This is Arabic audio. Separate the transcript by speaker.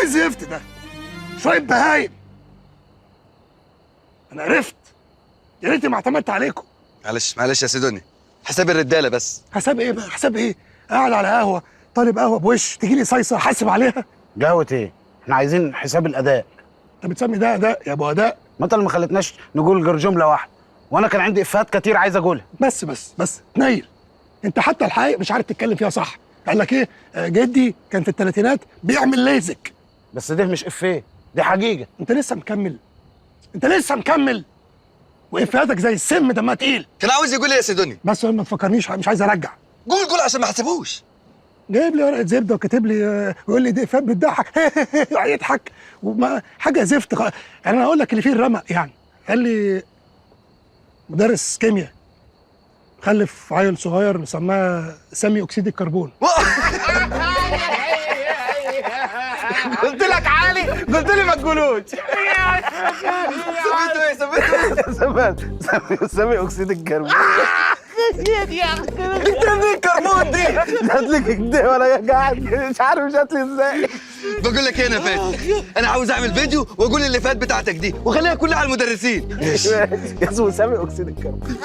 Speaker 1: الزفت ده؟ شويه بهايم. انا عرفت. يا ريتني ما اعتمدت عليكم.
Speaker 2: معلش يا سيدوني، حساب الرجاله بس.
Speaker 1: حساب ايه بقى؟ حساب ايه؟ قاعد على قهوه طالب قهوه بوش، تجي لي صيصه حاسب عليها؟
Speaker 3: قهوة ايه؟ احنا عايزين حساب الاداء.
Speaker 1: انت بتسمي ده اداء يا ابو اداء؟
Speaker 3: ما انت اللي ما خلتناش نقول غير جمله واحده، وانا كان عندي افيهات كتير عايز اقولها.
Speaker 1: بس تنيل. انت حتى الحقيقة مش عارف تتكلم فيها صح. قال لك ايه؟ جدي كان في الثلاثينات بيعمل ليزك.
Speaker 3: بس ده مش افيه، دي حقيقه.
Speaker 1: انت لسه مكمل. وافيهاتك زي السم دمها تقيل.
Speaker 2: كان عاوز يقول ايه يا سيدوني؟
Speaker 1: بس ما تفكرنيش، مش عايز ارجع.
Speaker 2: قول عشان ما حسبوش.
Speaker 1: جايب لي ورقه زبده وكاتب لي ويقول لي دي افيهات بتضحك. يضحك وما حاجه زفت. يعني انا اقول لك اللي فيه الرمق يعني. قال لي مدرس كيمياء خلف عيل صغير سماه سامي اكسيد الكربون.
Speaker 3: قلت لك عالي، قلت لي ما تقولوش. سمي اكسيد الكربون. انت دي الكربون دي هتلاقيك كده وانا قاعد مش عارف مش هتلي ازاي.
Speaker 2: بقول لك ايه يا فات، انا عاوز اعمل فيديو واقول اللي فات بتاعتك دي وخليها كلها على المدرسين.
Speaker 3: اسمه سامي اكسيد الكربون.